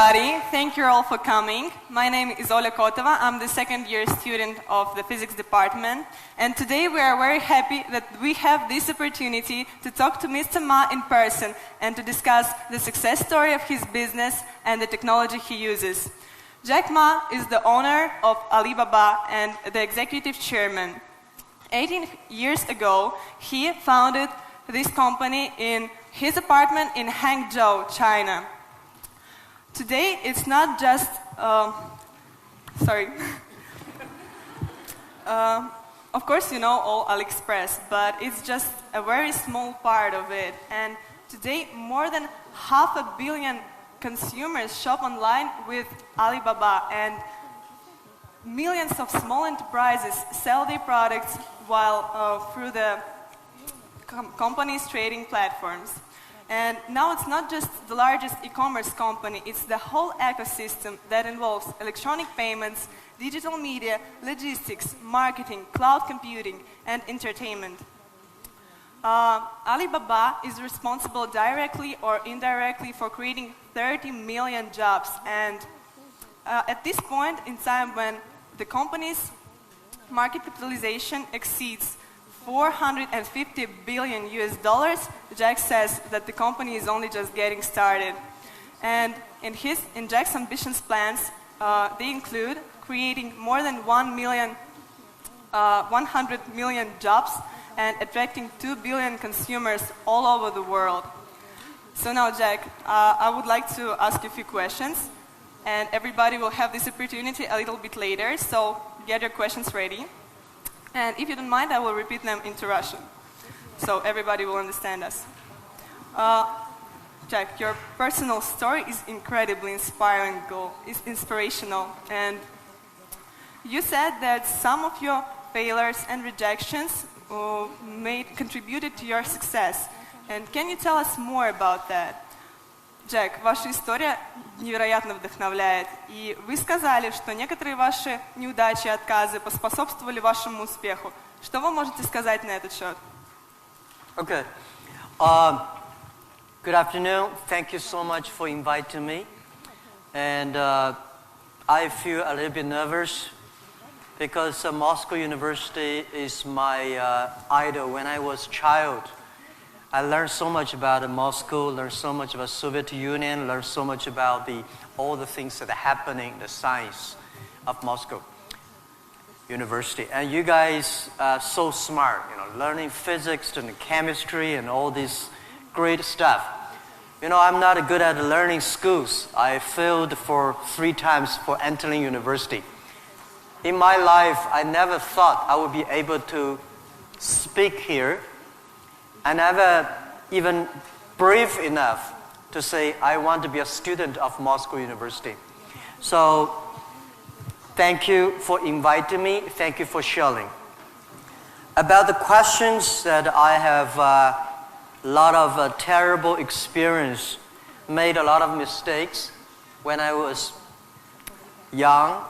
everybody. Thank you all for coming. My name is Oля Kotova. I'm the second year student of the physics department. And today we are very happy that we have this opportunity to talk to Mr. Ma in person and to discuss the success story of his business and the technology he uses. Jack Ma is the owner of Alibaba and the executive chairman. 18 years ago, he founded this company in his apartment in Hangzhou, China. Today, it's not just, of course you know all AliExpress, but it's just a very small part of it. And today, more than 500 million consumers shop online with Alibaba, and millions of small enterprises sell their products while through the company's trading platforms. And now it's not just the largest e-commerce company, it's the whole ecosystem that involves electronic payments, digital media, logistics, marketing, cloud computing, and entertainment. Alibaba is responsible directly or indirectly for creating 30 million jobs. And at this point in time, when the company's market capitalization exceeds 450 billion US dollars, Jack says that the company is only just getting started. And in Jack's ambitious plans, they include creating more than 100 million jobs and attracting 2 billion consumers all over the world. So now, Jack, I would like to ask you a few questions, and everybody will have this opportunity a little bit later, so get your questions ready. And if you don't mind, I will repeat them into Russian, so everybody will understand us. Jack, your personal story is incredibly inspirational, and you said that some of your failures and rejections contributed to your success. And can you tell us more about that? Джек, ваша история невероятно вдохновляет, и вы сказали, что некоторые ваши неудачи и отказы поспособствовали вашему успеху. Что вы можете сказать на этот счет? Okay. Good afternoon. Thank you so much for inviting me. And I feel a little bit nervous because Moscow University is my idol. When I was a child, I learned so much about Moscow, learned so much about Soviet Union, learned so much about all the things that are happening, the science of Moscow University. And you guys are so smart, learning physics and chemistry and all this great stuff. I'm not good at learning schools. I failed for 3 times for entering university. In my life, I never thought I would be able to speak here. I never even brave enough to say I want to be a student of Moscow University. So thank you for inviting me. Thank you for sharing. About the questions that I have a lot of terrible experience, made a lot of mistakes when I was young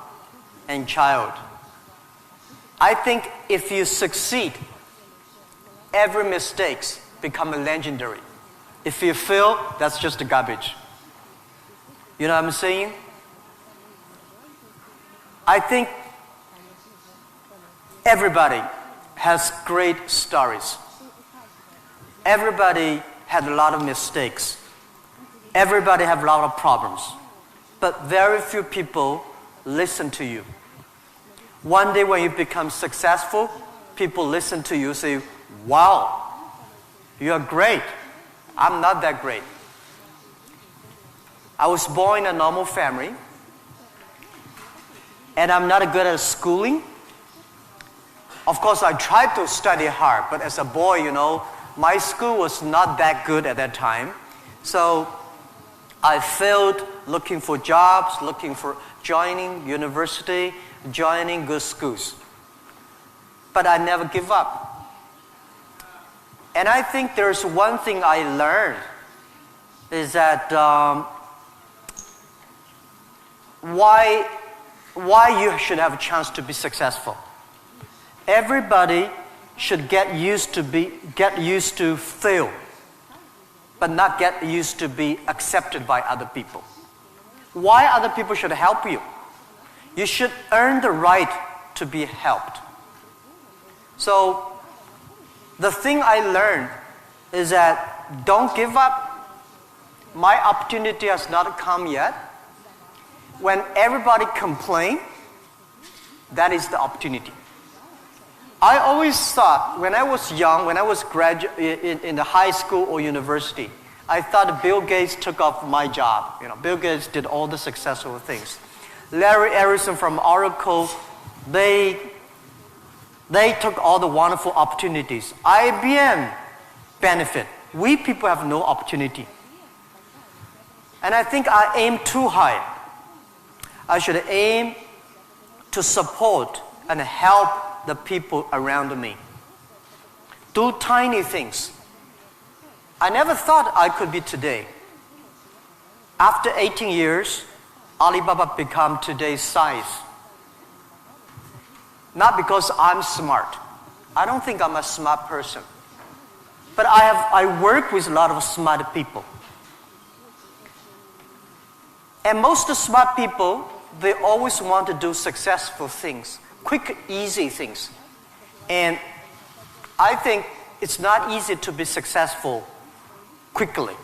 and child. I think if you succeed, every mistake becomes legendary. If you fail, that's just garbage. You know what I'm saying? I think everybody has great stories. Everybody had a lot of mistakes. Everybody have a lot of problems. But very few people listen to you. One day when you become successful, people listen to you and say, wow, you're great. I'm not that great. I was born in a normal family, and I'm not good at schooling. Of course, I tried to study hard, but as a boy, my school was not that good at that time. So I failed looking for jobs, looking for joining university, joining good schools. But I never give up. And I think there's one thing I learned is that why you should have a chance to be successful. Everybody should get used to fail, but not get used to be accepted by other people. why other people should help you. You should earn the right to be helped. So the thing I learned is that don't give up. My opportunity has not come yet. When everybody complains, that is the opportunity. I always thought when I was young, when I was in the high school or university, I thought Bill Gates took off my job. Bill Gates did all the successful things. Larry Ellison from Oracle, they took all the wonderful opportunities. IBM benefit. We people have no opportunity. And I think I aim too high. I should aim to support and help the people around me. Do tiny things. I never thought I could be today. After 18 years, Alibaba become today's size. Not because I'm smart. I don't think I'm a smart person. But I work with a lot of smart people. And most smart people, they always want to do successful things, quick, easy things. And I think it's not easy to be successful quickly.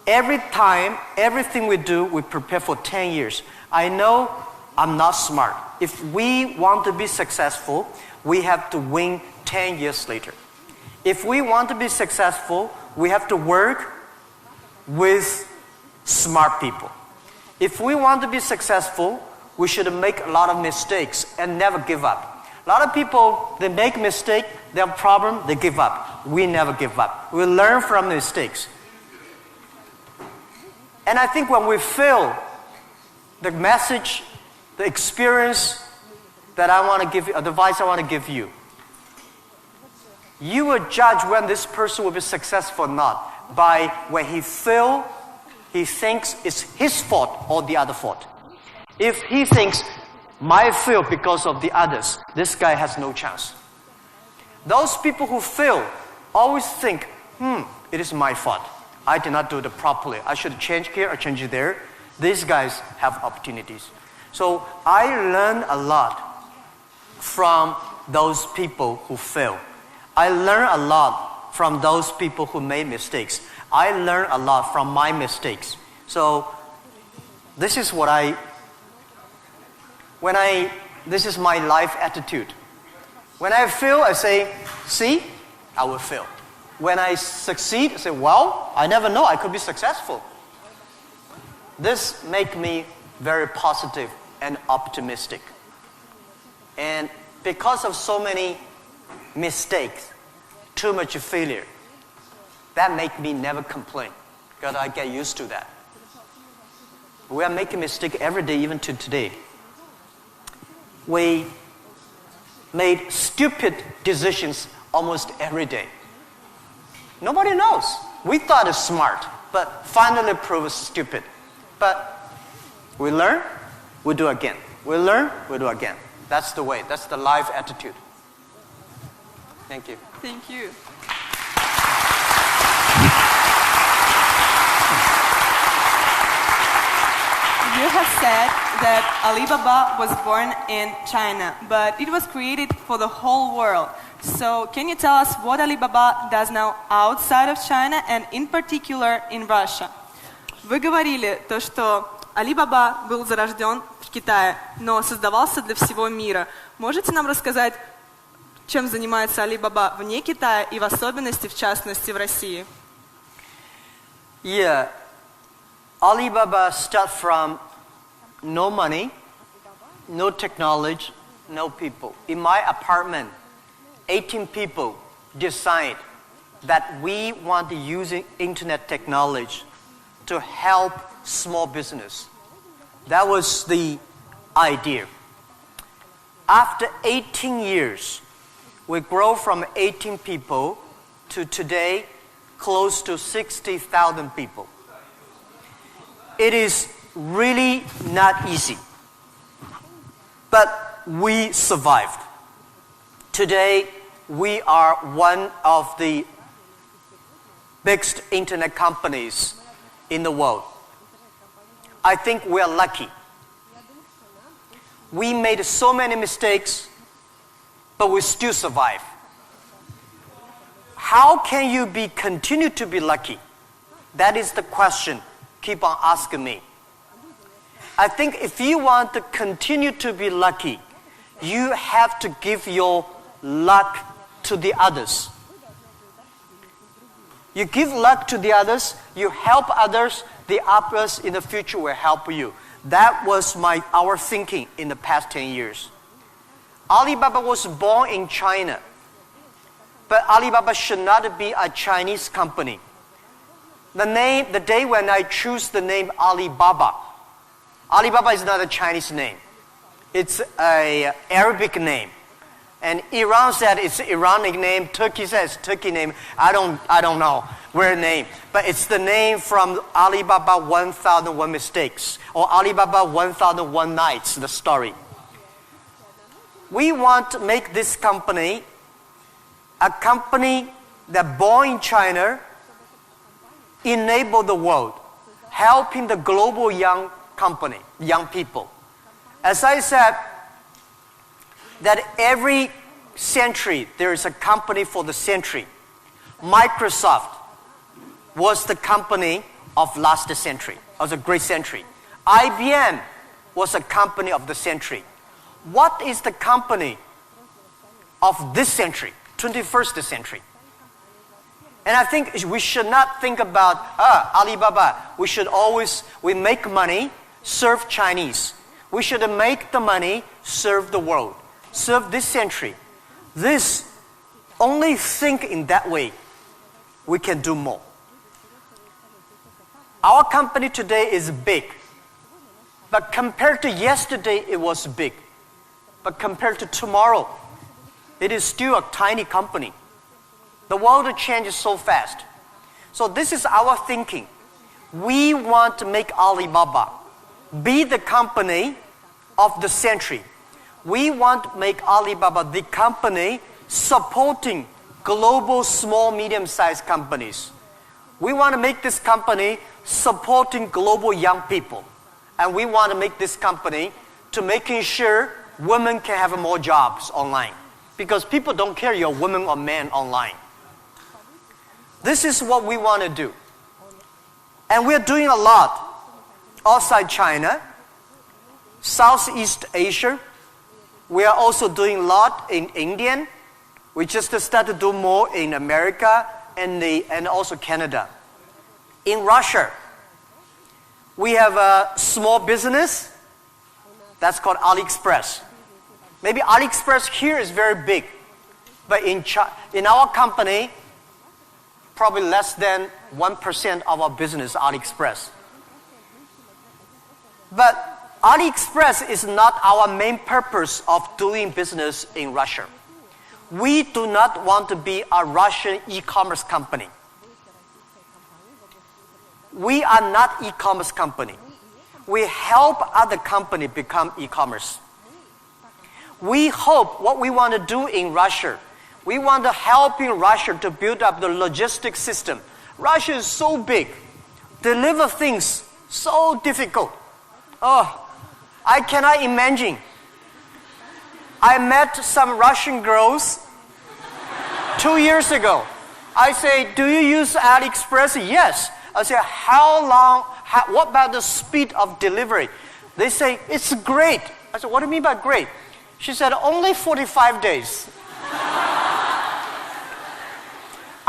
Every time, everything we do, we prepare for 10 years. I know I'm not smart. If we want to be successful, we have to win 10 years later. If we want to be successful, we have to work with smart people. If we want to be successful, we should make a lot of mistakes and never give up. A lot of people, they make mistakes, they have a problem, they give up. We never give up. We learn from mistakes. And I think when we fail, the message, the experience that I want to give you, the advice I want to give you, you will judge when this person will be successful or not by when he fails, he thinks it's his fault or the other fault. If he thinks, my fail because of the others, this guy has no chance. Those people who fail always think, it is my fault. I did not do it properly. I should change here or change it there. These guys have opportunities. So I learned a lot from those people who fail. I learned a lot from those people who made mistakes. I learned a lot from my mistakes. So this is this is my life attitude. When I fail, I say, see, I will fail. When I succeed, I say, well, I never know, I could be successful. This makes me very positive and optimistic. And because of so many mistakes, too much failure, that makes me never complain, because I get used to that. We are making mistakes every day, even to today. We made stupid decisions almost every day. Nobody knows. We thought it's smart, but finally proved stupid. But we learn, we do again. We learn, we do again. That's the way. That's the life attitude. Thank you. Thank you. You have said that Alibaba was born in China, but it was created for the whole world. So can you tell us what Alibaba does now outside of China and in particular in Russia? Вы говорили то, что Alibaba был зарожден в Китае, но создавался для всего мира. Можете нам рассказать, чем занимается Alibaba вне Китая и в особенности, в частности, в России? Yeah. Alibaba started from no money, no technology, no people. In my apartment, 18 people decide that we want to use internet technology to help small business. That was the idea. After 18 years, we grow from 18 people to today close to 60,000 people. It is really not easy, but we survived. Today, we are one of the biggest internet companies in the world. I think we are lucky. We made so many mistakes, but we still survive. How can you continue to be lucky? That is the question. Keep on asking me. I think if you want to continue to be lucky, you have to give your luck to the others. You give luck to the others, you help others, the others in the future will help you. That was our thinking in the past 10 years. Alibaba was born in China, but Alibaba should not be a Chinese company. The day when I choose the name Alibaba, Alibaba is not a Chinese name. It's an Arabic name. And Iran said it's an Iranic name. Turkey says Turkey name. I don't know where name. But it's the name from Alibaba 1001 Mistakes or Alibaba 1001 Nights, the story. We want to make this company a company that born in China, enable the world, helping the global young people. As I said, that every century there is a company for the century. Microsoft was the company of last century, of the great century. IBM was a company of the century. What is the company of this century, 21st century? And I think we should not think about Alibaba. We make money, serve Chinese. We should make the money, serve the world, serve this century. Only think in that way, we can do more. Our company today is big, but compared to yesterday, it was big. But compared to tomorrow, it is still a tiny company. The world changes so fast. So this is our thinking. We want to make Alibaba be the company of the century. We want to make Alibaba the company supporting global small, medium-sized companies. We want to make this company supporting global young people. And we want to make this company to making sure women can have more jobs online. Because people don't care you're a woman or man online. This is what we want to do. And we're doing a lot outside China, Southeast Asia. We are also doing a lot in India. We just started to do more in America and also Canada. In Russia, we have a small business that's called AliExpress. Maybe AliExpress here is very big, but in our company, probably less than 1% of our business AliExpress. But AliExpress is not our main purpose of doing business in Russia. We do not want to be a Russian e-commerce company. We are not e-commerce company. We help other companies become e-commerce. We hope what we want to do in Russia, we want to help in Russia to build up the logistics system. Russia is so big. Deliver things so difficult. Oh, I cannot imagine. I met some Russian girls 2 years ago. I say, do you use AliExpress? Yes. I say, what about the speed of delivery? They say, it's great. I said, what do you mean by great? She said, only 45 days.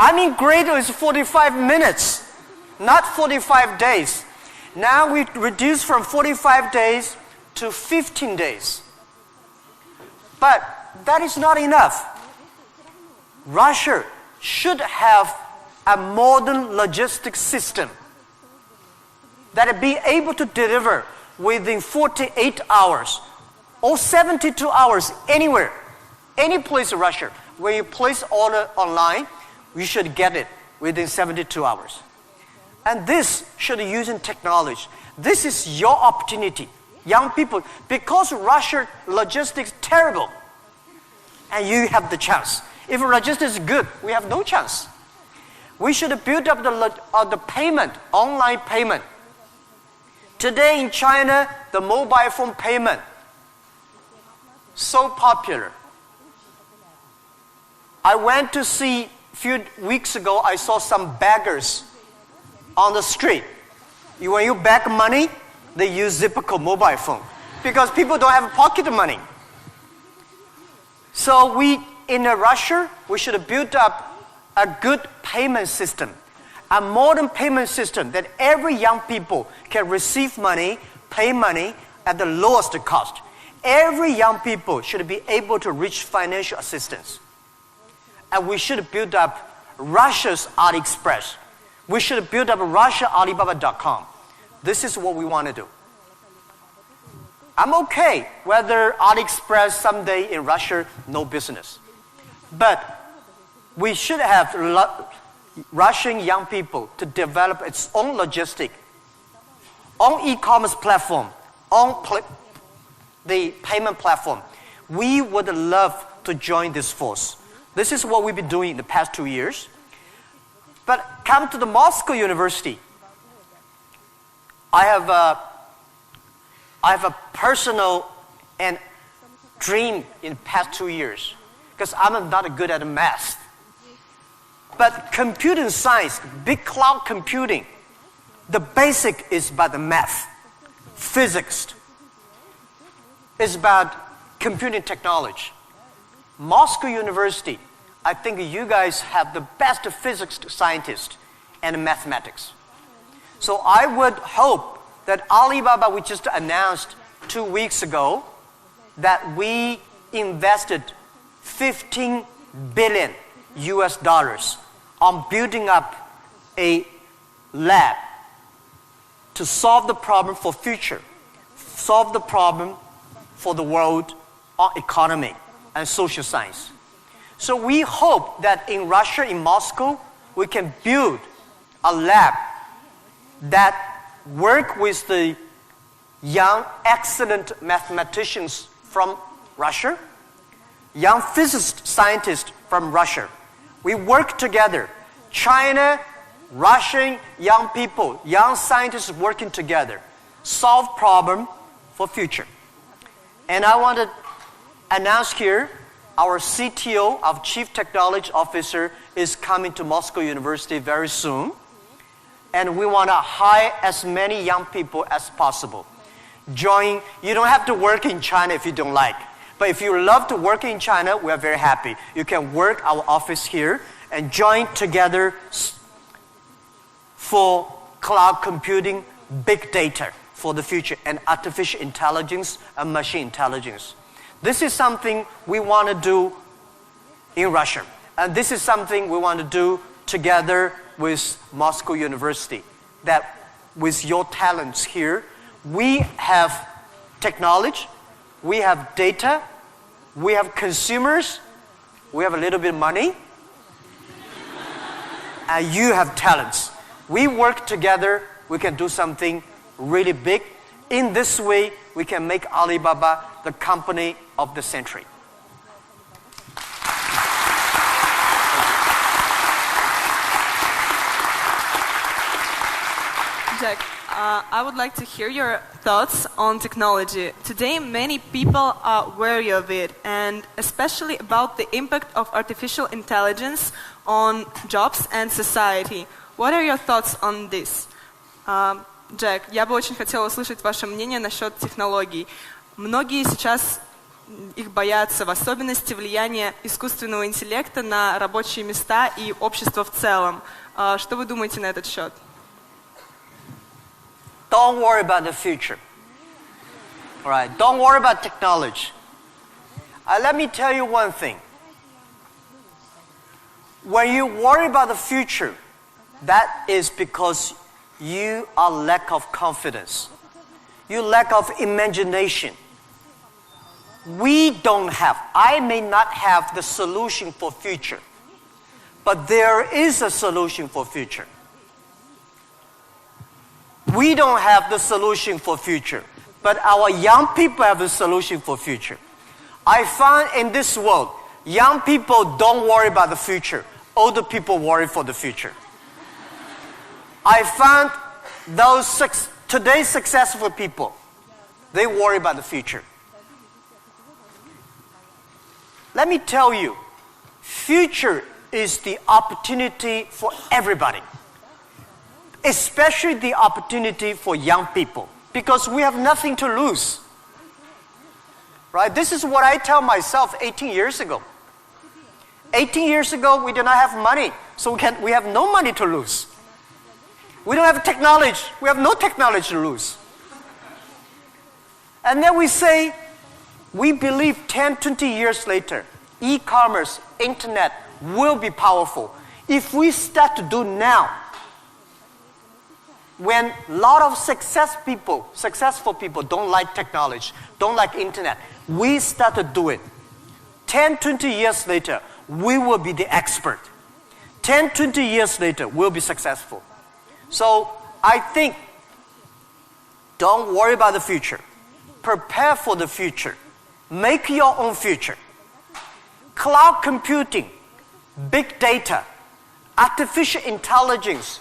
I mean, great is 45 minutes, not 45 days. Now we reduce from 45 days to 15 days. But that is not enough. Russia should have a modern logistics system that be able to deliver within 48 hours or 72 hours anywhere, any place in Russia. When you place order online, you should get it within 72 hours. And this should be using technology. This is your opportunity, young people, because Russia logistics is terrible, and you have the chance. If logistics is good, we have no chance. We should build up the payment, online payment. Today in China, the mobile phone payment, so popular. I went to see, a few weeks ago, I saw some beggars on the street. When you beg money, they use Zipco mobile phone because people don't have pocket money. So in Russia, we should build up a good payment system, a modern payment system that every young people can receive money, pay money at the lowest cost. Every young people should be able to reach financial assistance. And we should build up Russia's AliExpress. We should build up Russia Alibaba.com. This is what we want to do. I'm okay whether AliExpress someday in Russia, no business. But we should have Russian young people to develop its own logistic, own e-commerce platform, own the payment platform. We would love to join this force. This is what we've been doing in the past 2 years. But come to the Moscow University. I have a personal and dream in the past 2 years because I'm not good at math. But computing science, big cloud computing, the basic is about the math, physics. It's about computing technology. Moscow University, I think you guys have the best physics scientists and mathematics. So I would hope that Alibaba, we just announced 2 weeks ago, that we invested $15 billion on building up a lab to solve the problem for future, solve the problem for the world on economy and social science. So we hope that in Russia, in Moscow, we can build a lab that work with the young, excellent mathematicians from Russia, young physicist scientists from Russia. We work together. China, Russian young people, young scientists working together, solve problem for future. And I want to announce here, our CTO, our Chief Technology Officer, is coming to Moscow University very soon. And we want to hire as many young people as possible. Join. You don't have to work in China if you don't like. But if you love to work in China, we are very happy. You can work our office here and join together for cloud computing, big data for the future, and artificial intelligence and machine intelligence. This is something we want to do in Russia. And this is something we want to do together with Moscow University. That with your talents here, we have technology, we have data, we have consumers, we have a little bit of money, and you have talents. We work together, we can do something really big. In this way, we can make Alibaba the company of the century. Jack, I would like to hear your thoughts on technology. Today, many people are wary of it, and especially about the impact of artificial intelligence on jobs and society. What are your thoughts on this? Джек, я бы очень хотела услышать ваше мнение насчет технологий. Многие сейчас их боятся, в особенности влияния искусственного интеллекта на рабочие места и общество в целом. Что вы думаете на этот счет? Don't worry about the future. All right, don't worry about technology. Let me tell you one thing. When you worry about the future, that is because you are lack of confidence. You lack of imagination. We don't have, I may not have the solution for future, but there is a solution for future. We don't have the solution for future, but our young people have the solution for future. I find in this world, young people don't worry about the future. Older people worry for the future. I found those Today's successful people, they worry about the future. Let me tell you, future is the opportunity for everybody, especially the opportunity for young people, because we have nothing to lose. Right? This is what I tell myself 18 years ago. 18 years ago, we did not have money, so we have no money to lose. We don't have technology. We have no technology to lose. And then we say, we believe 10, 20 years later, e-commerce, internet will be powerful. If we start to do now, when a lot of successful people don't like technology, don't like internet, we start to do it. 10, 20 years later, we will be the expert. 10, 20 years later, we'll be successful. So I think, don't worry about the future. Prepare for the future. Make your own future. Cloud computing, big data, artificial intelligence,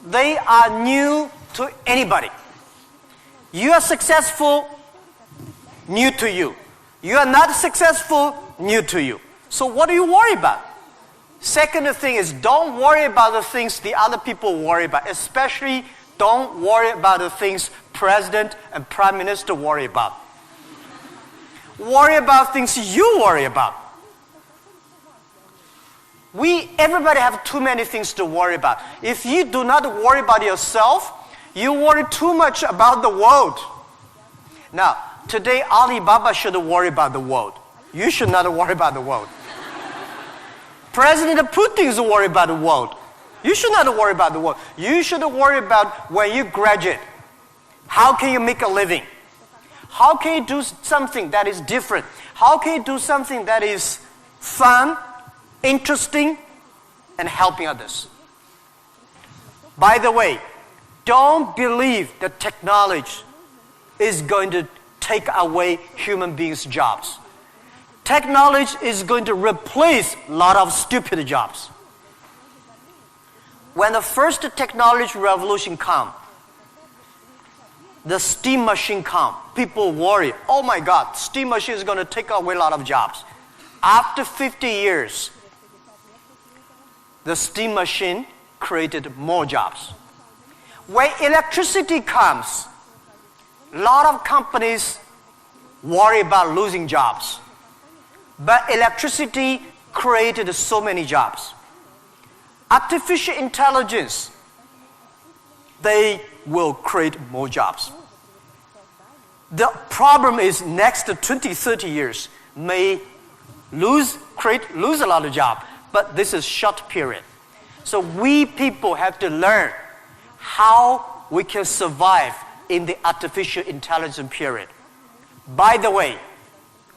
they are new to anybody. You are successful, new to you. You are not successful, new to you. So what do you worry about? Second thing is, don't worry about the things the other people worry about. Especially, don't worry about the things President and Prime Minister worry about. Worry about things you worry about. Everybody have too many things to worry about. If you do not worry about yourself, you worry too much about the world. Now, today Alibaba should worry about the world. You should not worry about the world. President Putin is worried about the world. You should not worry about the world. You should worry about when you graduate. How can you make a living? How can you do something that is different? How can you do something that is fun, interesting, and helping others? By the way, don't believe that technology is going to take away human beings' jobs. Technology is going to replace a lot of stupid jobs. When the first technology revolution comes, the steam machine comes, people worry, oh my God, steam machine is going to take away a lot of jobs. After 50 years, the steam machine created more jobs. When electricity comes, a lot of companies worry about losing jobs. But electricity created so many jobs. Artificial intelligence, they will create more jobs. The problem is next 20, 30 years may lose a lot of jobs, but this is short period. So we people have to learn how we can survive in the artificial intelligence period. By the way,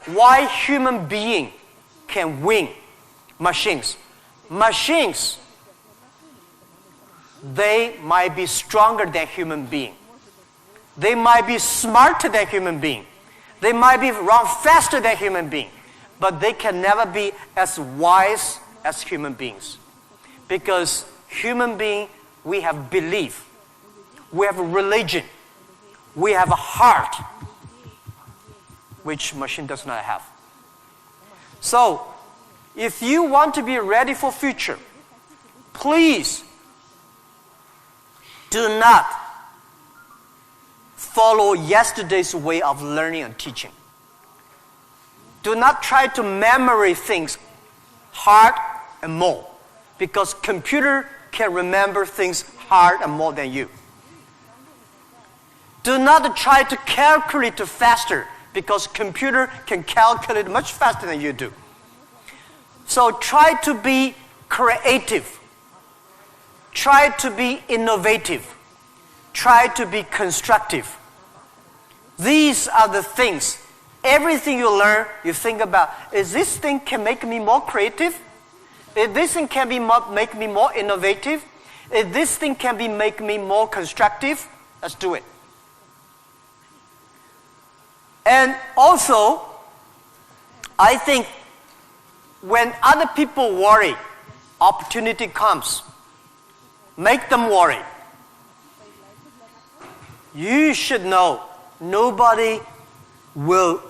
why human being can win machines? Machines, they might be stronger than human being. They might be smarter than human being. They might be run faster than human being. But they can never be as wise as human beings. Because human being, we have belief. We have a religion. We have a heart, which machine does not have. So, if you want to be ready for future, please do not follow yesterday's way of learning and teaching. Do not try to memorize things hard and more, because computer can remember things hard and more than you. Do not try to calculate faster, because computer can calculate much faster than you do. So try to be creative. Try to be innovative. Try to be constructive. These are the things. Everything you learn, you think about, is this thing can make me more creative? If this thing can make me more innovative? If this thing can make me more constructive? Let's do it. And also, I think when other people worry, opportunity comes. Make them worry. you should know nobody will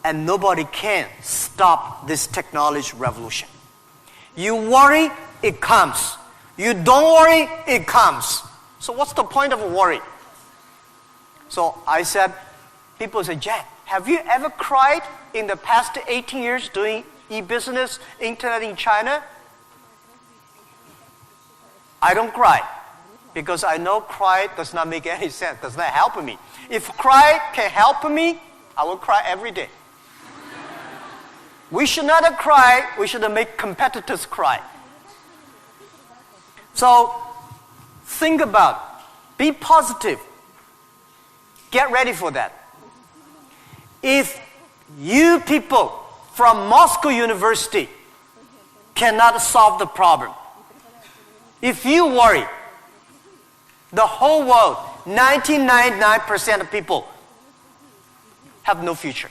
and nobody can stop this technology revolution. You worry, it comes. You don't worry, it comes. So what's the point of worry? So I said, people say, Jack, have you ever cried in the past 18 years doing e-business, internet in China? I don't cry because I know cry does not make any sense, does not help me. If cry can help me, I will cry every day. We should not cry, we should make competitors cry. So think about, be positive. Get ready for that. If you people from Moscow University cannot solve the problem, if you worry, the whole world, 99% of people have no future.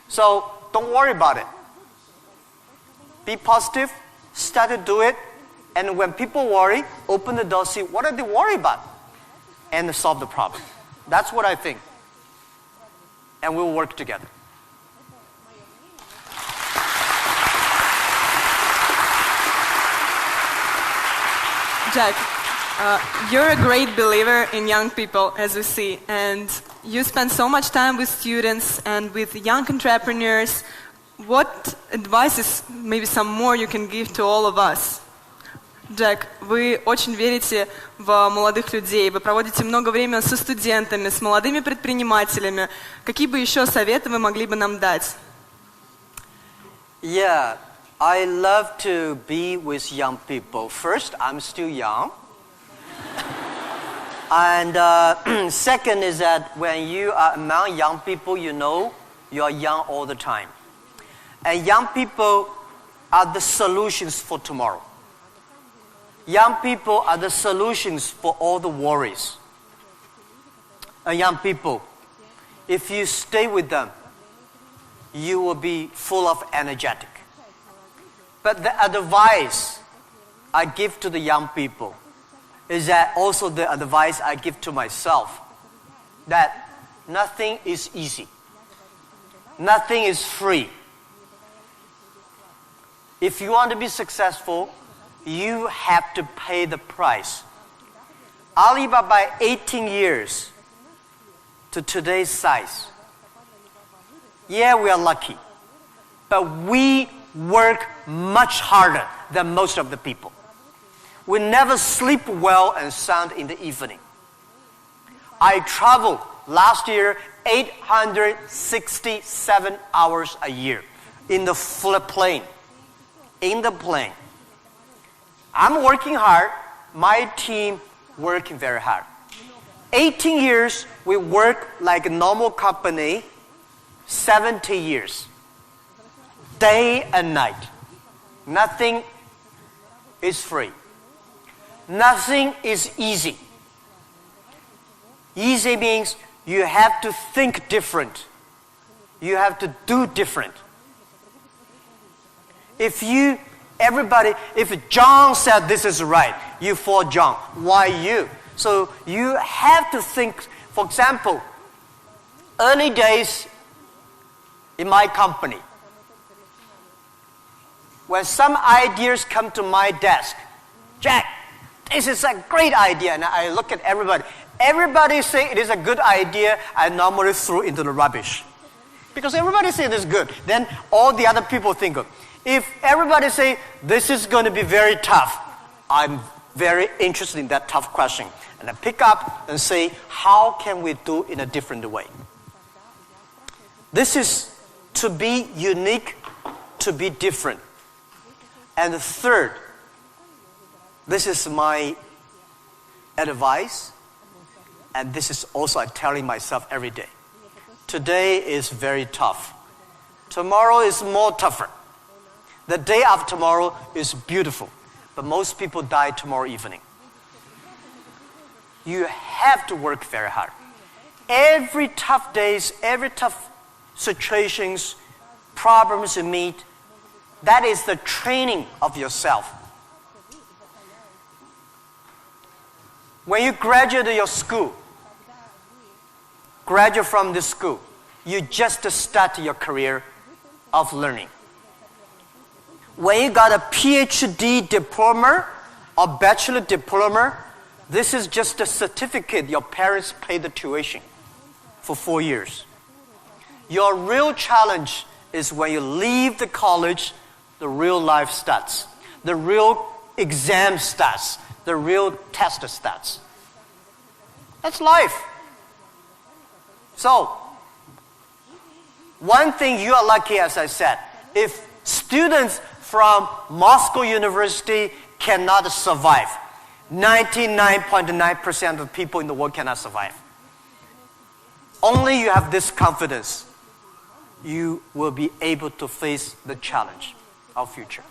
So don't worry about it. Be positive, start to do it, and when people worry, open the door, see what are they worried about, and solve the problem. That's what I think. And we'll work together. Jack, you're a great believer in young people, as we see, and you spend so much time with students and with young entrepreneurs. What advices, maybe some more, you can give to all of us? Джек, вы очень верите в молодых людей, вы проводите много времени со студентами, с молодыми предпринимателями. Какие бы еще советы вы могли бы нам дать? Yeah, I love to be with young people. First, I'm still young. And second is that when you are among young people, you know you are young all the time. And young people are the solutions for tomorrow. Young people are the solutions for all the worries. And young people, if you stay with them, you will be full of energetic. But the advice I give to the young people is that also the advice I give to myself, that nothing is easy. Nothing is free. If you want to be successful, you have to pay the price. Alibaba, 18 years to today's size. Yeah, we are lucky, but we work much harder than most of the people. We never sleep well and sound in the evening. I traveled last year 867 hours a year in the plane. In the plane. I'm working hard, my team working very hard. 18 years, we work like a normal company, 70 years. Day and night. Nothing is free. Nothing is easy. Easy means you have to think different. You have to do different. If John said this is right, you follow John. Why you? So you have to think, for example, early days in my company, when some ideas come to my desk, Jack, this is a great idea, and I look at everybody. Everybody say it is a good idea, I normally throw into the rubbish. Because everybody say it is good, then all the other people think good. If everybody say, this is going to be very tough, I'm very interested in that tough question. And I pick up and say, how can we do in a different way? This is to be unique, to be different. And the third, this is my advice, and this is also I'm telling myself every day. Today is very tough. Tomorrow is more tougher. The day after tomorrow is beautiful, but most people die tomorrow evening. You have to work very hard. Every tough days, every tough situations, problems you meet, that is the training of yourself. When you graduate your school, graduate from this school, you just start your career of learning. When you got a PhD diploma or bachelor diploma, this is just a certificate your parents paid the tuition for 4 years. Your real challenge is when you leave the college, the real life starts. The real exam starts. The real test starts. That's life. So, one thing you are lucky, as I said, if students from Moscow University cannot survive, 99.9% of people in the world cannot survive. Only you have this confidence, you will be able to face the challenge of future.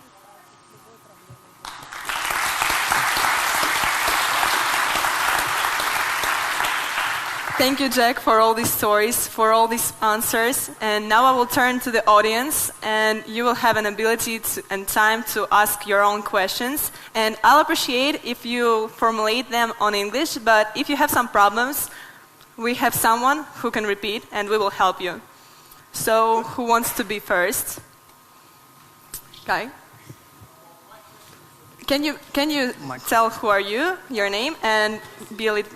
Thank you, Jack, for all these stories, for all these answers. And now I will turn to the audience, and you will have an ability and time to ask your own questions. And I'll appreciate if you formulate them on English, but if you have some problems, we have someone who can repeat, and we will help you. So, who wants to be first? Guy? Can you tell who are you, your name, and be a little...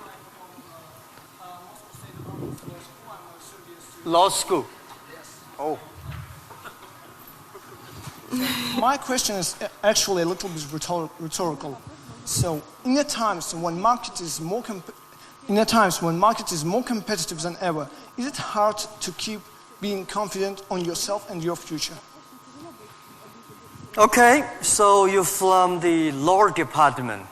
Law school. Oh. My question is actually a little bit rhetorical. So, in the times when market is more competitive than ever, is it hard to keep being confident on yourself and your future? Okay, so you're from the law department.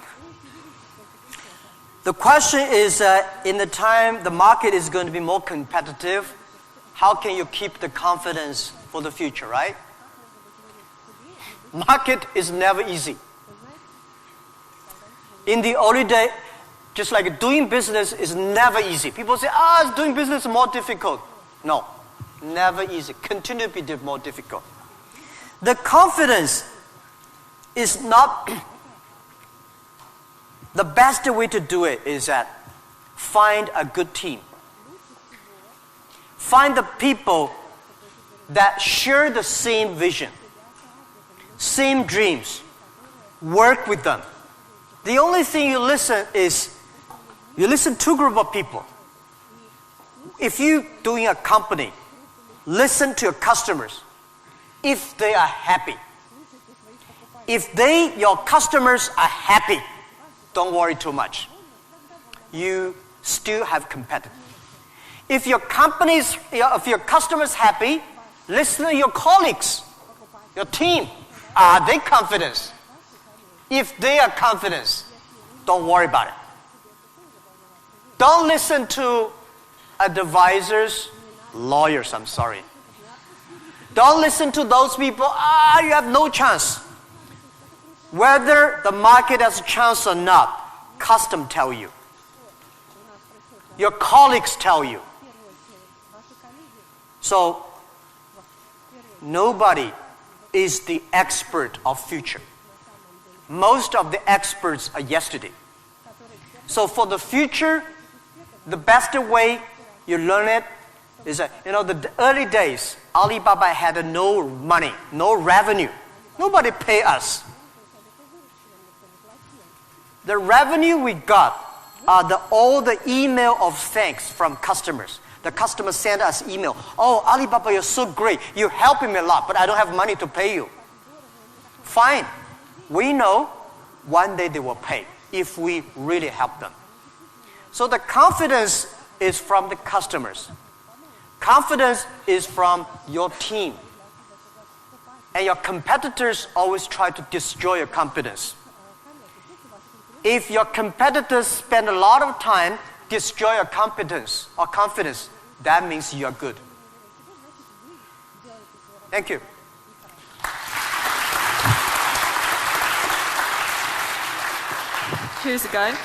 The question is, in the time the market is going to be more competitive, how can you keep the confidence for the future, right? Market is never easy. In the early day, just like doing business is never easy. People say, doing business is more difficult. No, never easy. Continue to be more difficult. The confidence is not... The best way to do it is that find a good team. Find the people that share the same vision, same dreams. Work with them. The only thing you listen to a group of people. If you're doing a company, listen to your customers. If they are happy. If your customers are happy, don't worry too much. You still have competitors. If your customers happy, listen to your colleagues, your team. Are they confident? If they are confident, don't worry about it. Don't listen to advisors, lawyers, I'm sorry. Don't listen to those people, you have no chance. Whether the market has a chance or not, custom tell you. Your colleagues tell you. So, nobody is the expert of future. Most of the experts are yesterday. So for the future, the best way you learn it is that, the early days, Alibaba had no money, no revenue. Nobody pay us. The revenue we got are all the email of thanks from customers. The customers send us email. Oh, Alibaba, you're so great. You're helping me a lot, but I don't have money to pay you. Fine. We know one day they will pay if we really help them. So the confidence is from the customers. Confidence is from your team. And your competitors always try to destroy your confidence. If your competitors spend a lot of time destroy your competence or confidence, that means you are good. Thank you. Here's a guy.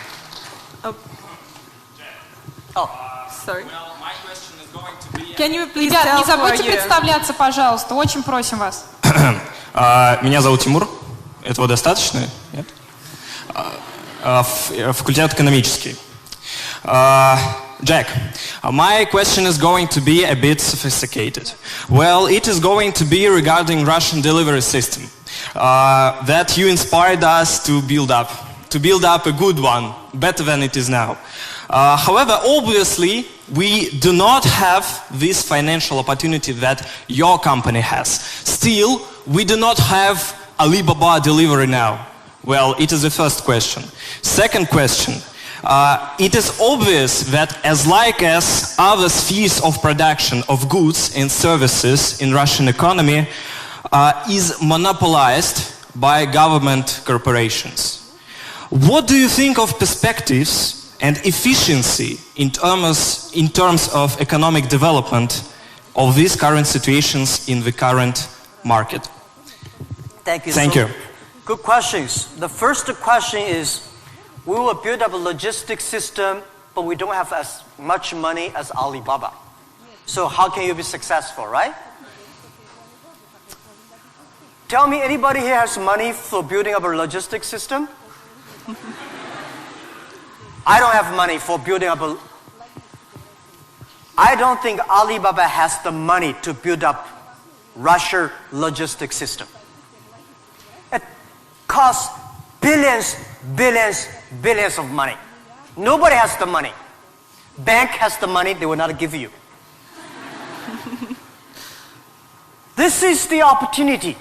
Sorry. Well, my question is going to be... Can you please Ребят, tell не who are забудьте you? представляться, пожалуйста. Очень просим вас. Меня зовут Тимур. Этого достаточно? Нет? Факультет экономический. Джек, My question is going to be a bit sophisticated. Well, it is going to be regarding Russian delivery system that you inspired us to build up a good one, better than it is now. However, obviously, we do not have this financial opportunity that your company has. Still, we do not have Alibaba delivery now. Well, it is the first question. Second question. It is obvious that as other spheres of production of goods and services in Russian economy is monopolized by government corporations. What do you think of perspectives and efficiency in terms of economic development of these current situations in the current market? Thank you. Thank you. Good questions. The first question is, we will build up a logistics system, but we don't have as much money as Alibaba. So how can you be successful, right? Tell me, anybody here has money for building up a logistics system? I don't have money for building up I don't think Alibaba has the money to build up Russia logistics system. It costs billions of money. Nobody has the money. Bank has the money, they will not give you. This is the opportunity.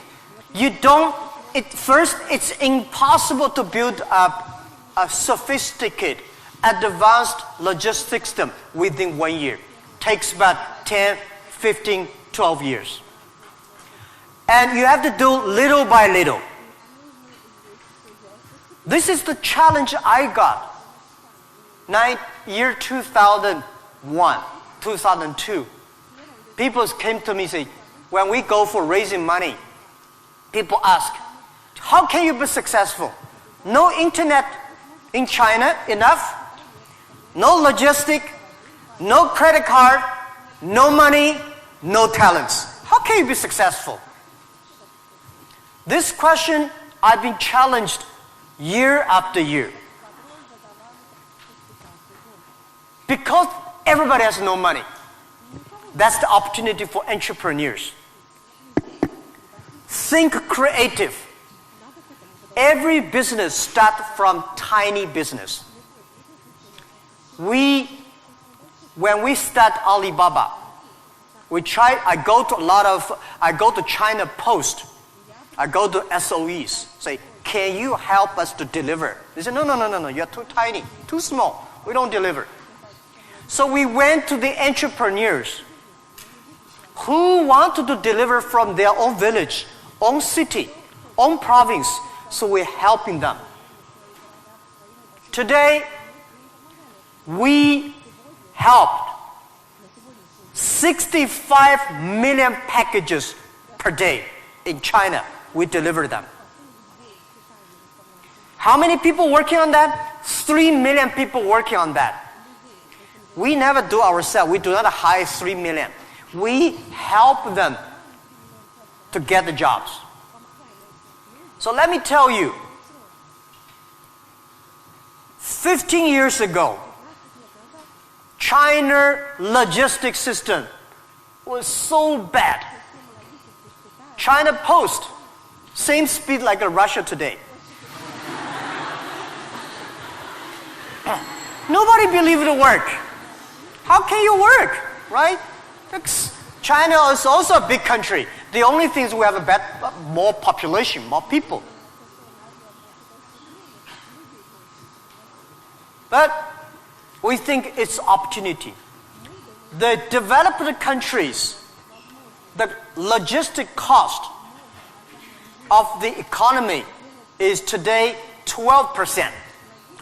First, it's impossible to build up a sophisticated, advanced logistics system within 1 year. Takes about 10, 15, 12 years. And you have to do little by little. This is the challenge I got. Year 2001, 2002. People came to me and say, when we go for raising money, people ask, how can you be successful? No internet in China enough, no logistic, no credit card, no money, no talents. How can you be successful? This question I've been challenged year after year. Because everybody has no money. That's the opportunity for entrepreneurs. Think creative. Every business starts from tiny business. When we start Alibaba, I go to China Post, I go to SOEs, say, can you help us to deliver? They say, no, you're too tiny, too small, we don't deliver. So we went to the entrepreneurs who wanted to deliver from their own village, own city, own province, so we're helping them. Today, we helped 65 million packages per day in China. We deliver them. How many people working on that? 3 million people working on that. We never do ourselves. We do not hire 3 million. We help them to get the jobs. So let me tell you, 15 years ago, China logistics system was so bad. China Post, same speed like Russia today. Nobody believed it would work. How can you work, right? China is also a big country. The only thing is we have more population, more people. But we think it's opportunity. The developed countries, the logistic cost of the economy is today 12%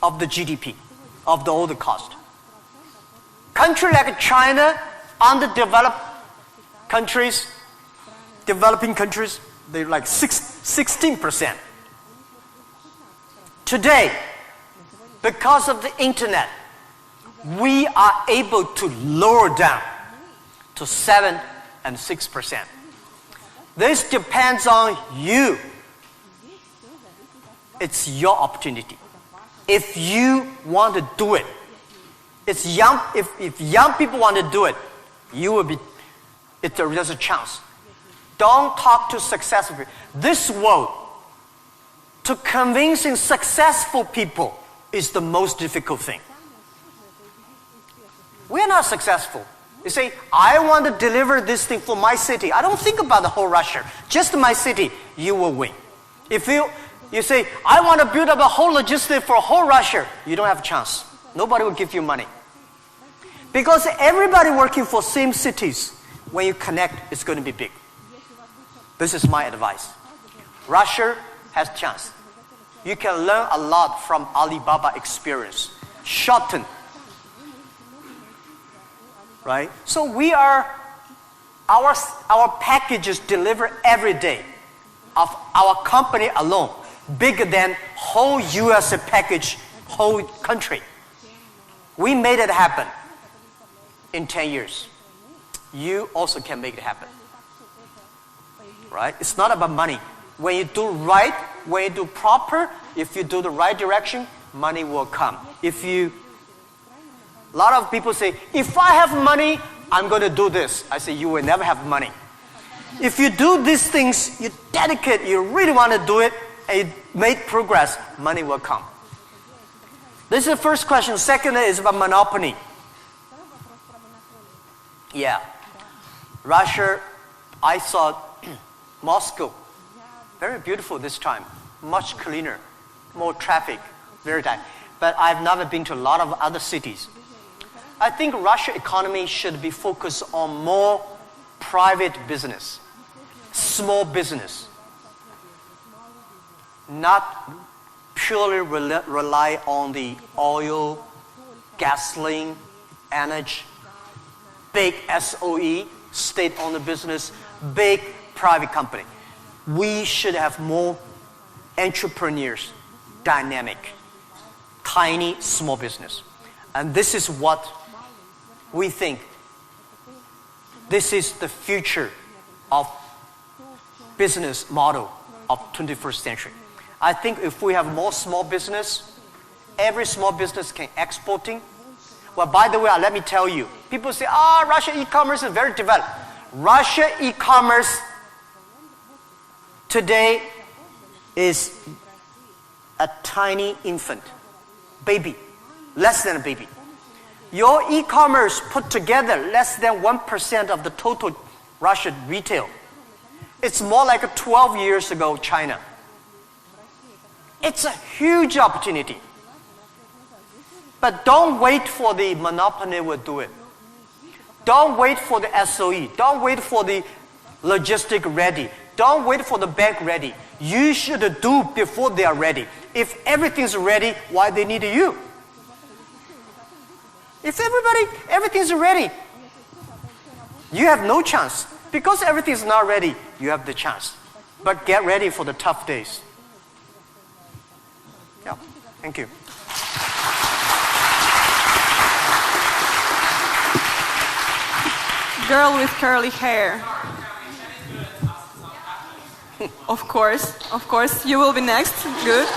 of the GDP, of the older cost. Country like China, underdeveloped countries, developing countries, they're like 16%. Today, because of the internet, we are able to lower down to 7 and 6%. This depends on you. It's your opportunity. If you want to do it, It's young. If young people want to do it, you will be. There's a chance. Don't talk to successful people. This world, to convincing successful people is the most difficult thing. We're not successful. You say, I want to deliver this thing for my city. I don't think about the whole Russia. Just my city, you will win. If you say, I want to build up a whole logistics for whole Russia, you don't have a chance. Nobody will give you money. Because everybody working for same cities, when you connect, it's going to be big. This is my advice. Russia has chance. You can learn a lot from Alibaba experience. Shorten. Right? So our packages deliver every day of our company alone, bigger than whole US package, whole country. We made it happen in 10 years. You also can make it happen. Right? It's not about money. When you do right, when you do proper, if you do the right direction, money will come. A lot of people say, if I have money, I'm going to do this. I say, you will never have money. If you do these things, you dedicate, you really want to do it, and you make progress, money will come. This is the first question. Second is about monopoly. Yeah. Russia, I saw Moscow. Very beautiful this time. Much cleaner. More traffic. Very tight. But I've never been to a lot of other cities. I think Russia economy should be focused on more private business, small business, not purely rely on the oil, gasoline, energy, big SOE, state-owned business, big private company. We should have more entrepreneurs, dynamic, tiny, small business. And this is what we think. This is the future of business model of 21st century. I think if we have more small business, every small business can exporting. Well, by the way, let me tell you, people say, Russia e-commerce is very developed. Russia e-commerce today is a tiny infant, baby, less than a baby. Your e-commerce put together less than 1% of the total Russian retail. It's more like 12 years ago China. It's a huge opportunity. But don't wait for the monopoly will do it. Don't wait for the SOE. Don't wait for the logistic ready. Don't wait for the bank ready. You should do before they are ready. If everything's ready, why they need you? If everything's ready, you have no chance. Because everything's not ready, you have the chance. But get ready for the tough days. Yeah, thank you. Girl with curly hair. Of course, you will be next. Good.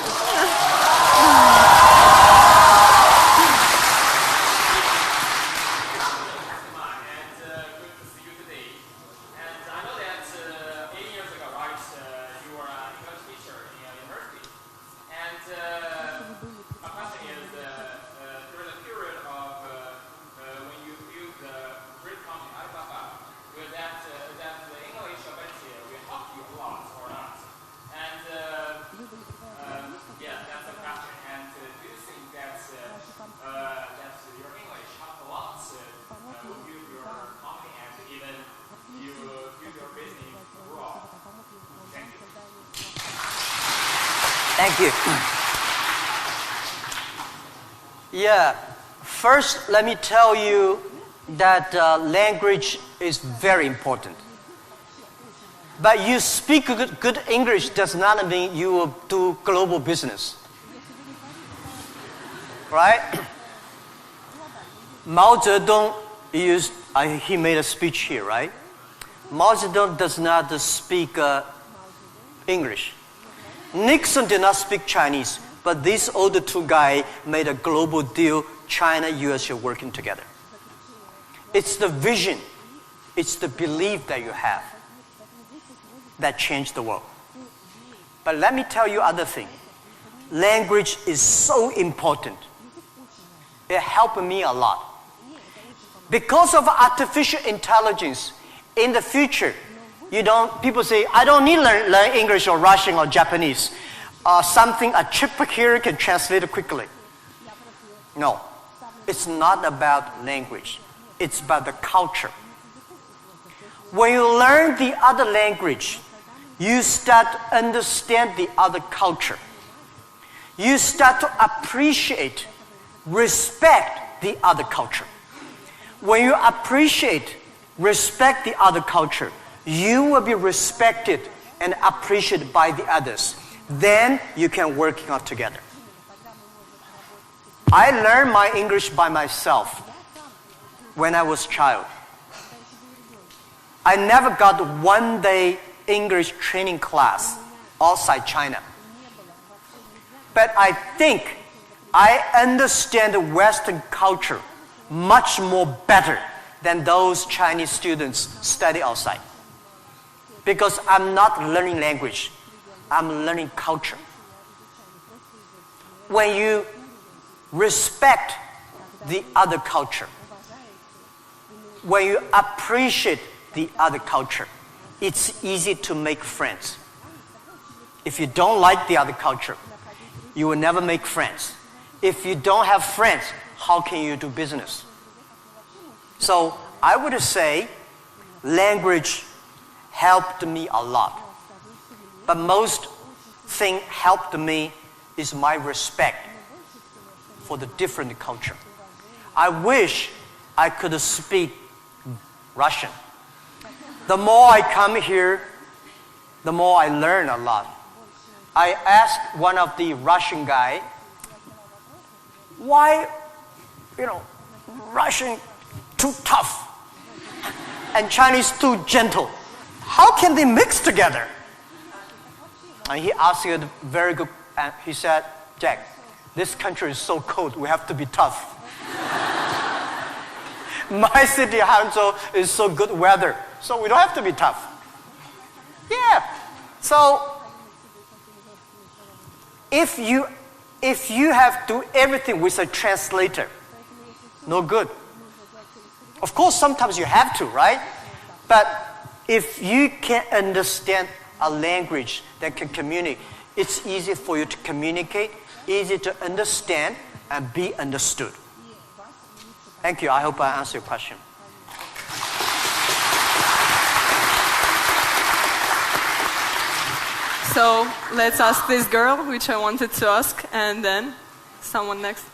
Thank you. Yeah, first let me tell you that language is very important. But you speak good English does not mean you will do global business. Right? Mao Zedong he made a speech here, right? Mao Zedong does not speak English. Nixon did not speak Chinese, but these other two guys made a global deal, China, US, you're working together. It's the vision, it's the belief that you have that changed the world. But let me tell you other thing. Language is so important. It helped me a lot. Because of artificial intelligence, in the future, people say, I don't need to learn English or Russian or Japanese. A chip here can translate it quickly. No, it's not about language. It's about the culture. When you learn the other language, you start to understand the other culture. You start to appreciate, respect the other culture. When you appreciate, respect the other culture, you will be respected and appreciated by the others. Then you can work out together. I learned my English by myself when I was a child. I never got one day English training class outside China. But I think I understand the Western culture much more better than those Chinese students study outside. Because I'm not learning language, I'm learning culture. When you respect the other culture, when you appreciate the other culture, it's easy to make friends. If you don't like the other culture, you will never make friends. If you don't have friends, how can you do business? So I would say language helped me a lot. But most thing helped me is my respect for the different culture. I wish I could speak Russian. The more I come here, the more I learn a lot. I asked one of the Russian guy, why, Russian too tough and Chinese too gentle? How can they mix together? And he asked a very good, and he said, Jack, this country is so cold, we have to be tough. My city, Hangzhou, is so good weather, so we don't have to be tough. Yeah, so if you have to do everything with a translator, no good. Of course, sometimes you have to, right? But if you can understand a language that can communicate, it's easy for you to communicate, easy to understand, and be understood. Thank you. I hope I answered your question. So let's ask this girl, which I wanted to ask, and then someone next.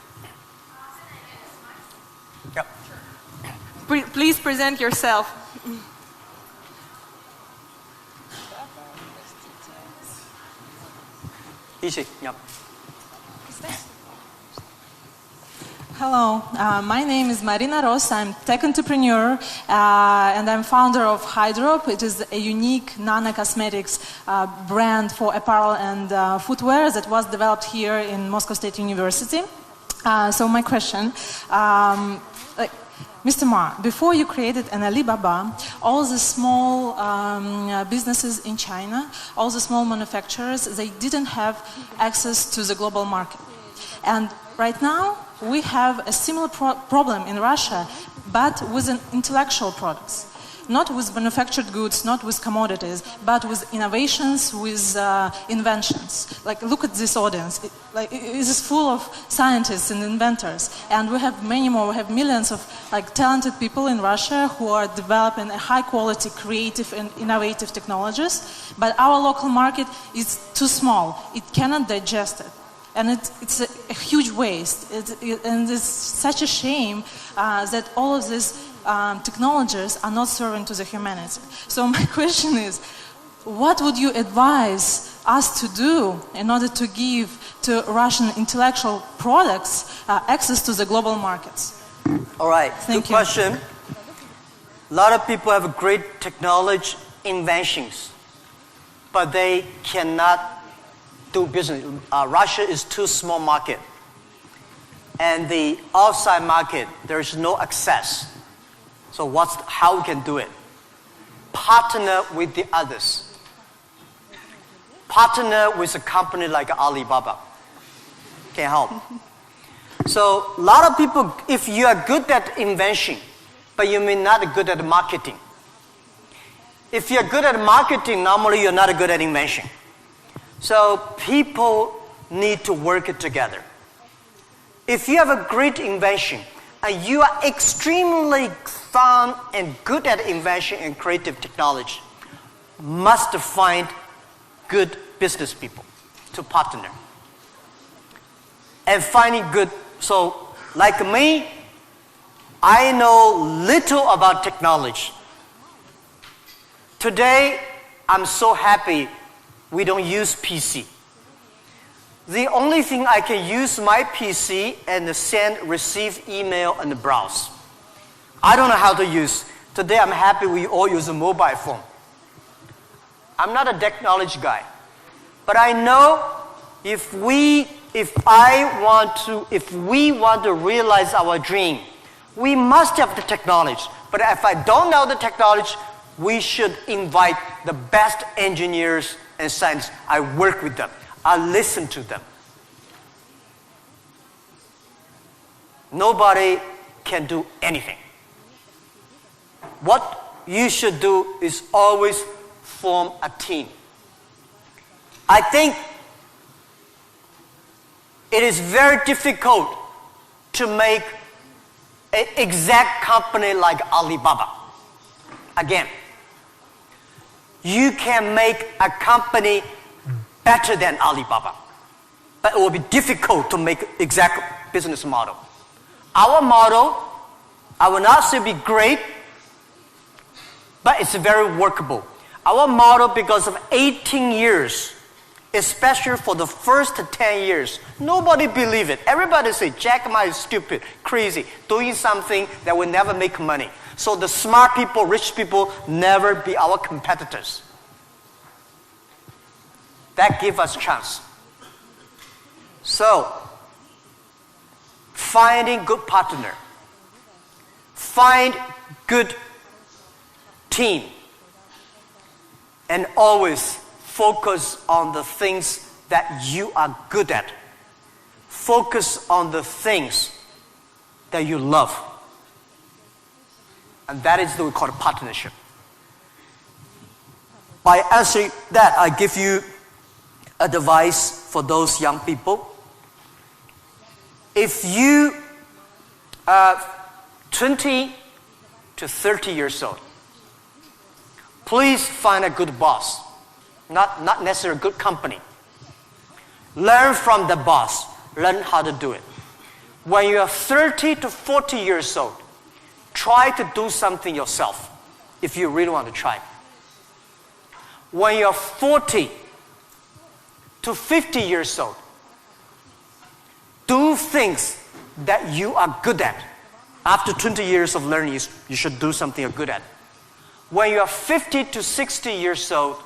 Yep. Please present yourself. Easy. Yep. Hello, my name is Marina Ross. I'm tech entrepreneur and I'm founder of Hydrop. It is a unique nano-cosmetics brand for apparel and footwear that was developed here in Moscow State University. So my question, Mr. Ma, before you created an Alibaba, all the small businesses in China, all the small manufacturers, they didn't have access to the global market. And right now, we have a similar problem in Russia, but with intellectual products. Not with manufactured goods, not with commodities, but with innovations, with inventions. Like, look at this audience. It is full of scientists and inventors. And we have many more. We have millions of talented people in Russia who are developing high-quality, creative, and innovative technologies. But our local market is too small. It cannot digest it. And it's a huge waste. And it's such a shame that all of these technologies are not serving to the humanity. So my question is, what would you advise us to do in order to give to Russian intellectual products access to the global markets? All right, Thank good you. question. A lot of people have great technology inventions, but they cannot do business. Russia is too small market. and the outside market, there's no access. So how we can do it? Partner with the others. Partner with a company like Alibaba. Can help. So a lot of people, if you are good at invention, but you may not be good at marketing. If you're good at marketing, normally you're not good at invention. So people need to work together. If you have a great invention, and you are extremely fun and good at invention and creative technology, must find good business people to partner. And finding good, so like me, I know little about technology. Today, I'm so happy we don't use PC. The only thing I can use my PC and receive email and browse. I don't know how to use. Today I'm happy we all use a mobile phone. I'm not a technology guy. But I know if we want to realize our dream, we must have the technology. But if I don't know the technology, we should invite the best engineers and scientists. I work with them. I listen to them. Nobody can do anything. What you should do is always form a team. I think it is very difficult to make an exact company like Alibaba. Again, you can make a company better than Alibaba, but it will be difficult to make exact business model. Our model, I will not say be great, but it's very workable. Our model, because of 18 years, especially for the first 10 years, nobody believed it. Everybody say, Jack Ma is stupid, crazy, doing something that will never make money. So the smart people, rich people, never be our competitors. That gives us a chance. So, finding good partner, find good team, and always focus on the things that you are good at. Focus on the things that you love. And that is what we call a partnership. By answering that, I give you advice for those young people. If you are 20 to 30 years old, please find a good boss, not necessarily a good company. Learn from the boss. Learn how to do it. When you are 30 to 40 years old, try to do something yourself if you really want to try. When you're 40 to 50 years old, do things that you are good at. After 20 years of learning, you should do something you're good at. When you're 50 to 60 years old,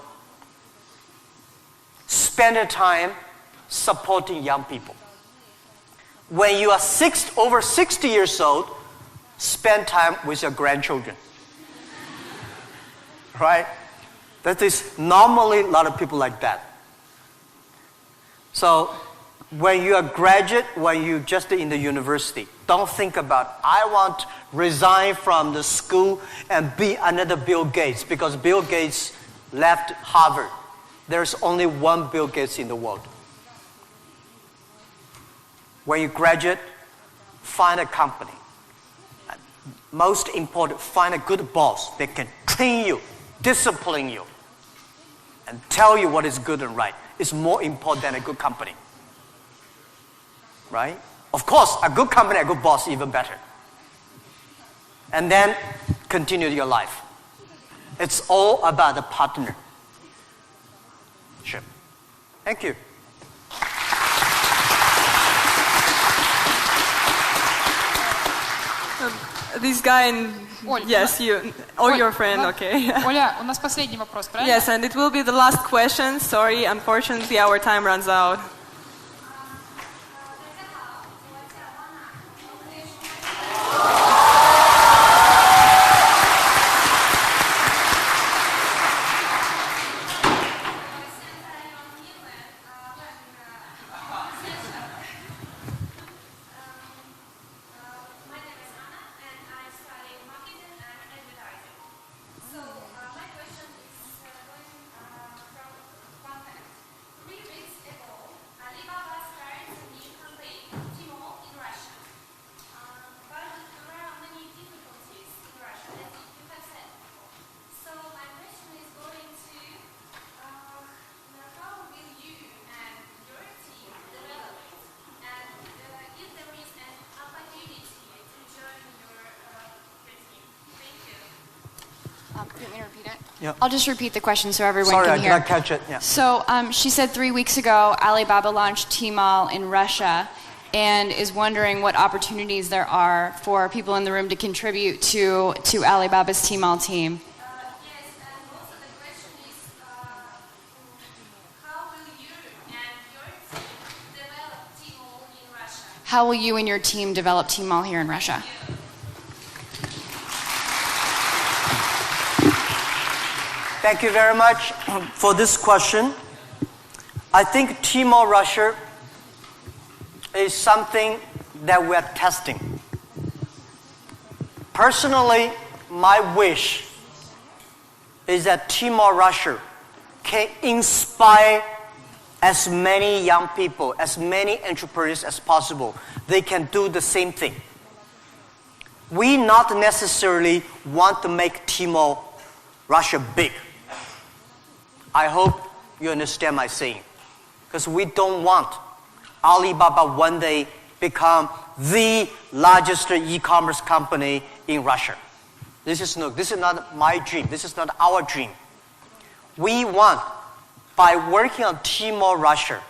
spend your time supporting young people. When you are over 60 years old, spend time with your grandchildren. Right? That is normally a lot of people like that. So when you are graduate, when you just in the university, don't think about, I want to resign from the school and be another Bill Gates, because Bill Gates left Harvard. There's only one Bill Gates in the world. When you graduate, find a company. Most important, find a good boss that can train you, discipline you, and tell you what is good and right. It's more important than a good company. Right? Of course, a good company, a good boss, even better. And then continue your life. It's all about the partner. Sure. Thank you. This guy and Оль, yes, you or your friend, okay. Оля, у нас последний вопрос, правильно? Yes, and it will be the last question. Sorry, unfortunately, our time runs out. You want me to repeat it? Yeah. I'll just repeat the question so everyone Sorry, can I did hear. not catch it. Yeah. So she said 3 weeks ago Alibaba launched Tmall in Russia and is wondering what opportunities there are for people in the room to contribute to Alibaba's Tmall team. Yes, and also the question is, how will you and your team develop Tmall in Russia? How will you and your team develop Tmall here in Russia? Thank you very much for this question. I think Tmall Russia is something that we're testing. Personally, my wish is that Tmall Russia can inspire as many young people, as many entrepreneurs as possible. They can do the same thing. We not necessarily want to make Tmall Russia big. I hope you understand my saying. Because we don't want Alibaba one day become the largest e-commerce company in Russia. This is not my dream. This is not our dream. We want, by working on Tmall Russia,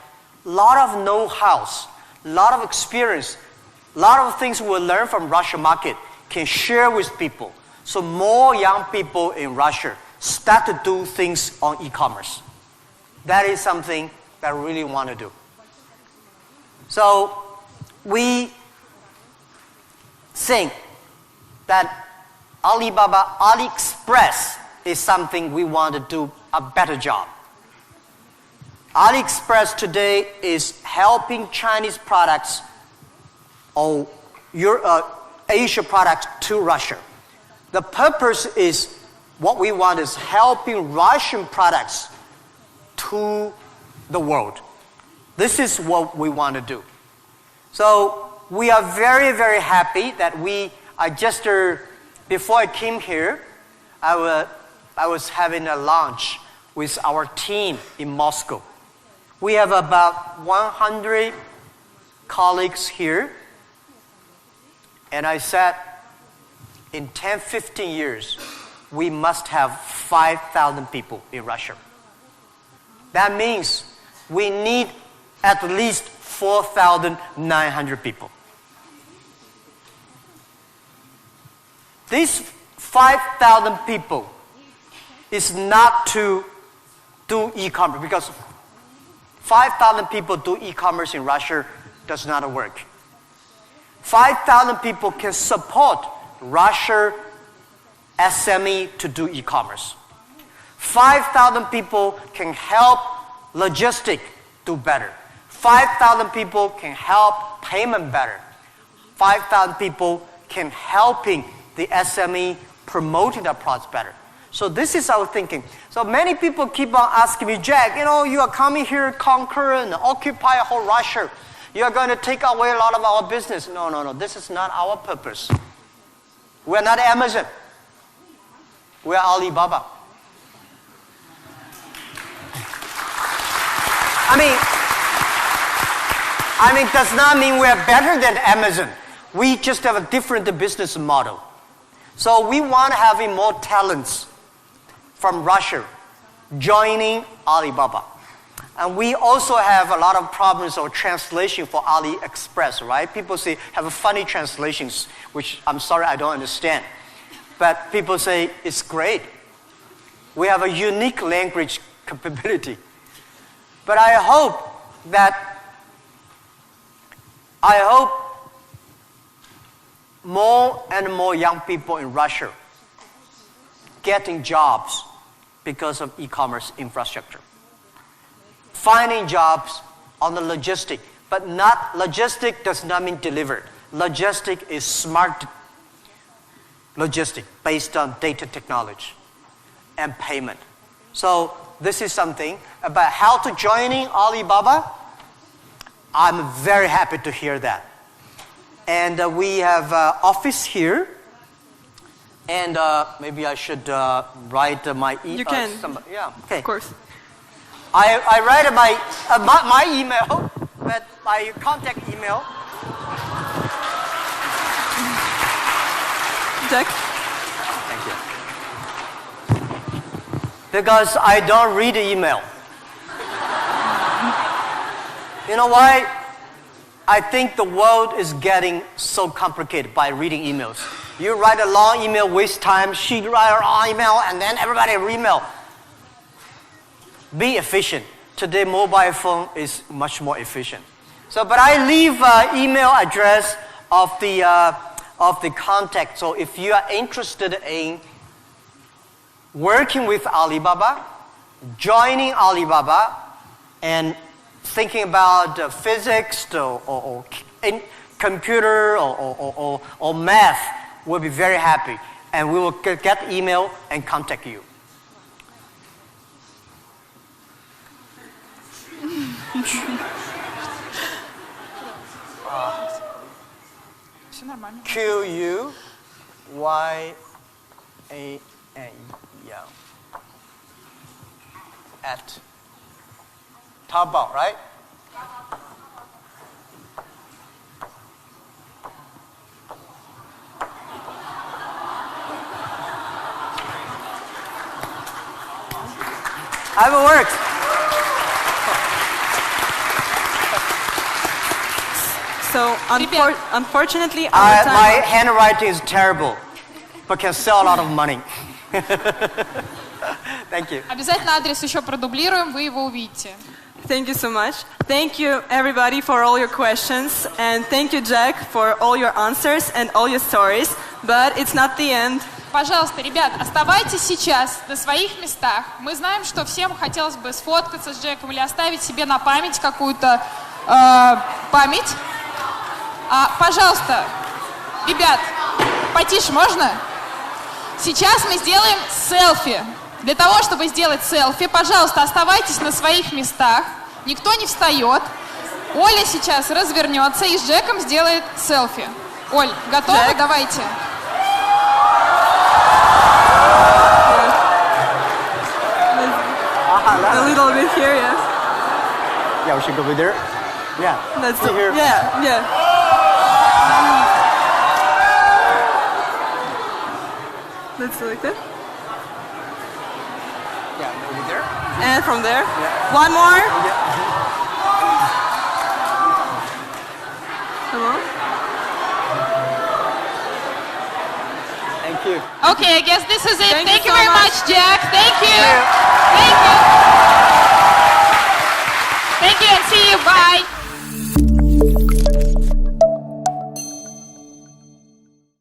a lot of know-hows, a lot of experience, a lot of things we'll learn from Russia market can share with people. So more young people in Russia start to do things on e-commerce. That is something that I really want to do. So we think that AliExpress is something we want to do a better job. AliExpress today is helping Chinese products or Asia products to Russia. The purpose is what we want is helping Russian products to the world. This is what we want to do. So we are very, very happy that before I came here, I was having a lunch with our team in Moscow. We have about 100 colleagues here. And I said, in 10, 15 years, we must have 5,000 people in Russia. That means we need at least 4,900 people. These 5,000 people is not to do e-commerce, because 5,000 people do e-commerce in Russia does not work. 5,000 people can support Russia SME to do e-commerce. 5,000 people can help logistics do better. 5,000 people can help payment better. 5,000 people can helping the SME promoting their products better. So this is our thinking. So many people keep on asking me, Jack, you are coming here, conquer and occupy whole Russia. You are going to take away a lot of our business. No. This is not our purpose. We are not Amazon. We are Alibaba. I mean, does not mean we are better than Amazon. We just have a different business model. So we want to have more talents from Russia joining Alibaba. And we also have a lot of problems of translation for AliExpress, right? People say have funny translations, which I'm sorry I don't understand. But people say it's great. We have a unique language capability. But I hope more and more young people in Russia getting jobs because of e-commerce infrastructure. Finding jobs on the logistic, but not logistic does not mean delivered. Logistic is smart logistic based on data technology and payment. So this is something about how to joining Alibaba. I'm very happy to hear that. And we have office here. And maybe I should write my email. You can. Yeah, okay. Of course. I write my email, but my contact email. Jack? Thank you. Because I don't read the email. You know why? I think the world is getting so complicated by reading emails. You write a long email, waste time. She write a long email, and then everybody email. Be efficient. Today, mobile phone is much more efficient. So, but I leave email address of the contact. So, if you are interested in working with Alibaba, joining Alibaba, and thinking about physics or computer or math, we'll be very happy. And we will get email and contact you. Все нормально. QUYAN. At Taobao, right? Haven't worked. So unfortunately, our My time. handwriting is terrible, but can sell a lot of money. Thank you. Обязательно адрес еще продублируем, вы его увидите. Thank you so much. Thank you everybody for all your questions, and thank you Jack for all your answers and all your stories. But it's not the end. Пожалуйста, ребят, оставайтесь сейчас на своих местах. Мы знаем, что всем хотелось бы сфоткаться с Джеком или оставить себе на память какую-то память. Пожалуйста, ребят, потише можно? Сейчас мы сделаем селфи. Для того, чтобы сделать селфи, пожалуйста, оставайтесь на своих местах. Никто не встает. Оля сейчас развернется и с Джеком сделает селфи. Оль, готовы? Джек. Давайте. A little bit here, yeah. Yeah, we should go over there. Yeah. That's See here. Yeah. Let's do like that. Yeah, over there. And from there. Yeah. One more. Yeah. Come on. Thank you. Okay, I guess this is it. Thank Thank you you so very much. much, Jack. Thank you. Yeah. Thank you. Thank you and see you. Bye.